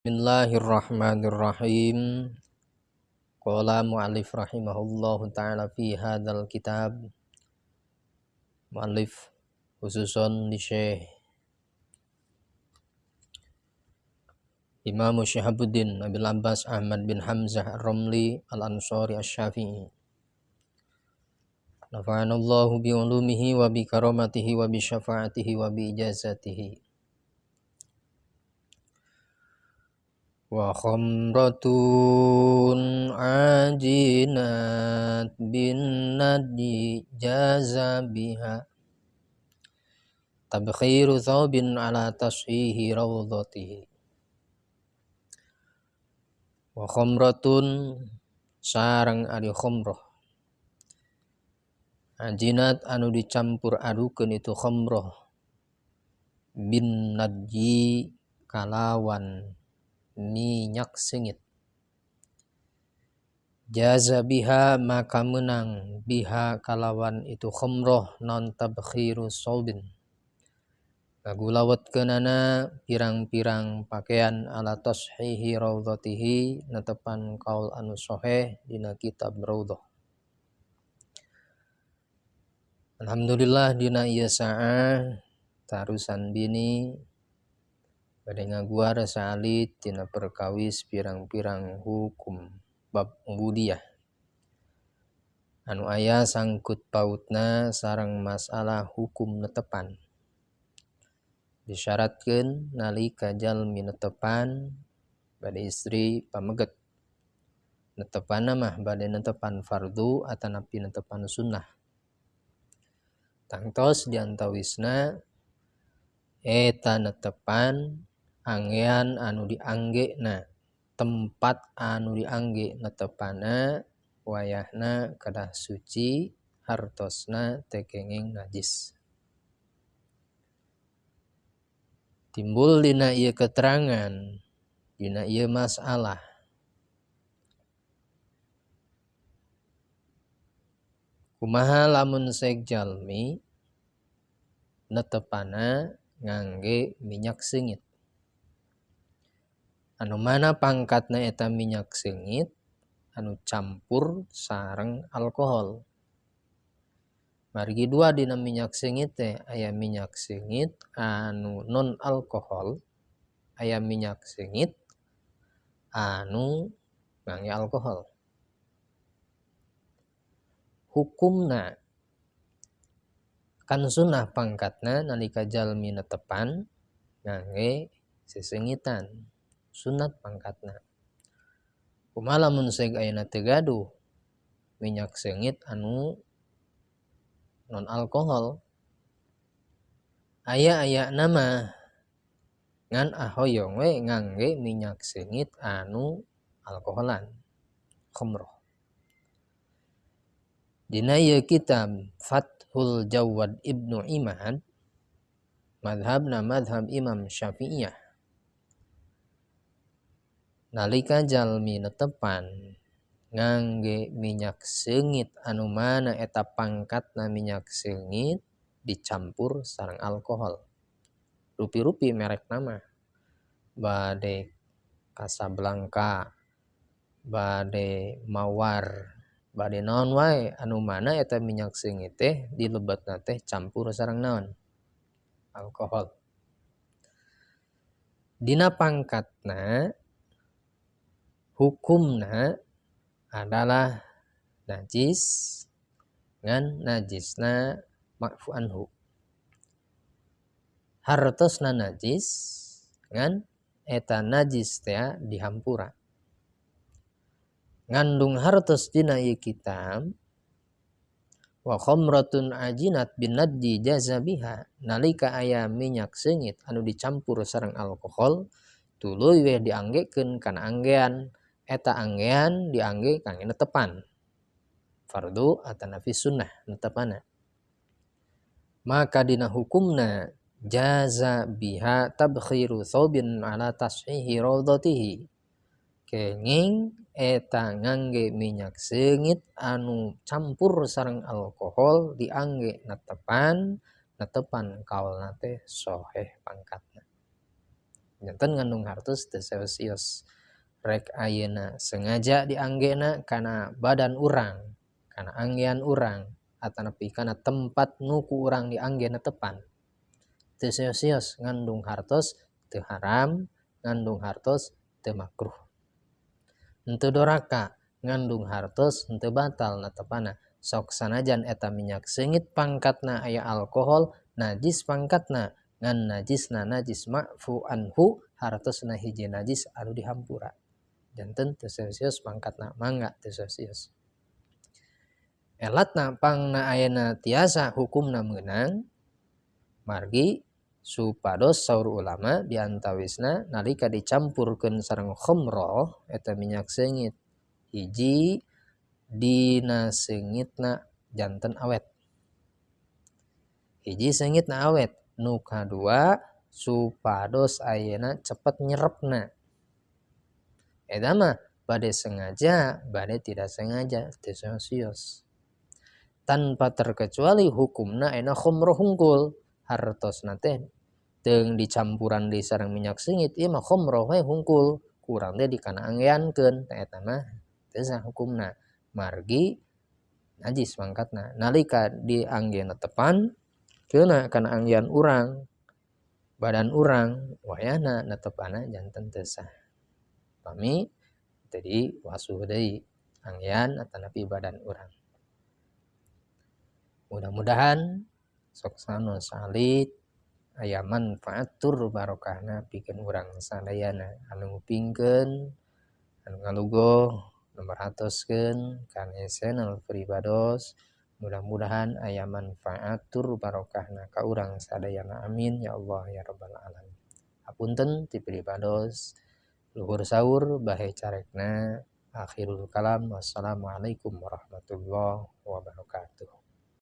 Bismillahirrahmanirrahim. Qala mu'allif rahimahullahu ta'ala fi hadzal kitab. Mu'allif khususon di Syekh Imam Syihabuddin Abil Abbas Ahmad bin Hamzah Ar-Ramli Al-Ansari Asy-Syafi'i. Nafa'anallahu bi ulumihi wa bi karamatihi wa bi syafaatihi wa bi ijazatihi. Wa khamratun ajinat bin nadi jaza biha tabkhiru thawbin ala tashihi rawdatihi. Wa khamratun sarang ari khamrah ajinat anu dicampur adukeun itu khamrah bin nadi kalawan minyak sengit. Jaza biha maka menang biha kalawan itu khamrah non tabkhiru saubin ngagulawatkeunana pirang-pirang pakaian ala tashihi raudhatihi netepan kaul anu sahih dina kitab Raudhah. Alhamdulillah dina ieu saah tarusan bini bade ngaguar salit tina perkawis pirang-pirang hukum bab ubudiyah anu aya sangkut pautna sareng masalah hukum netepan. Disyaratkeun nalika jalmi netepan bade istri pameget. Netepanna mah bade netepan fardu atanapi netepan sunnah. Tangtos diantawisna eta netepan anggean anu dianggena, tempat anu diangge netepana wayahna kedah suci hartosna teu kenging najis. Timbul dina ieu keterangan dina ieu masalah kumaha lamun saek jalmi netepana ngangge minyak sengit. Anu mana pangkatna eta minyak sengit anu campur sareng alkohol. Margi dua dina minyak sengit teh aya minyak sengit anu non alkohol, aya minyak sengit anu ngangge alkohol. Hukumna kan sunnah pangkatna nalika jalmi netepan ngangge sesengitan, sunat pangkatna. Kumaha lamun saek ayeuna teu gaduh minyak sengit anu non alkohol, aya nama ngan ahoyong we ngangge minyak sengit anu alkoholan, khamrah. Dina ieu kitab Fathul Jawad Ibnu Imad madhabna madhab Imam Syafi'iyah. Nalika jalmi netepan ngangge minyak sengit anu mana eta pangkatna minyak sengit dicampur sareng alkohol. Rupi-rupi merek nama bade Casablanca, bade Mawar, bade naon wae anu mana eta minyak sengit teh dilebetna teh campur sareng naon? Alkohol. Dina pangkatna hukumna adalah najis ngan najisna ma'fu anhu. Hartosna najis ngan eta najis teh dihampura. Ngandung hartos dina ieu kitab wa khamratun ajinat bin naddi jaza biha nalika aya minyak sengit anu dicampur sareng alkohol tuluy we dianggekeun kana anggean eta anggean diangge kangge netepan fardu atanapi sunnah netepana. Maka dina hukumna jaza biha tabkhiru thawbin ala tashihi raudhatihi kenging eta ngangge minyak sengit anu campur sareng alkohol diangge netepan kaulna teh sahih pangkatna. janten ngandung hartos teu saeusios. Rek ayeuna sengaja dianggena kana badan urang, kana anggean urang, atanapi kana tempat nuku urang dianggena tepan. Teu saeusios ngandung hartos teu haram, ngandung hartos teu makruh. Henteu doraka ngandung hartos henteu batal natepana. Sok sanajan eta minyak seungit pangkatna aya alkohol, najis pangkatna ngan najisna najis ma'fu anhu, hartosna hiji najis anu dihampura. Janten teu saeusios pangkatna mangga teu saeusios. Elatna pangna ayeuna tiasa hukumna meunang margi supados saur ulama diantawisna nalika dicampurkeun sareng khamrah eta minyak seungit hiji dina seungitna janten awet. Hiji seungitna awet, nu kadua supados ayeuna cepet nyerepna. Eta mah bade sengaja, bade tidak sengaja teu saeusios. Tanpa terkecuali hukumna ayeuna khamrah hungkul, hartosna teh teung dicampuran deui sareng minyak seungit ieu mah khamrah we hungkul, kurang teh dikana anggeankeun, eta mah teu sah hukumna. Margi najis mangkatna. Nalika dianggena tepan keuna kana anggean urang, badan urang, wayahna netepana janten teu sah. Pami teu diwasuh deui anggean atanapi badan urang. Mudah-mudahan sok sanos salit aya manfaat tur barokahna pikeun urang sadayana anu ngupingkeun, anu ngalugoh, nu marhatoskeun kana channel Pribados. Mudah-mudahan aya manfaat tur barokahna ka urang sadayana. Amin ya Allah ya rabbal alamin. Hapunten ti Pribados. Luhur saur bahe carekna. Akhirul kalam. Wassalamualaikum warahmatullahi wabarakatuh.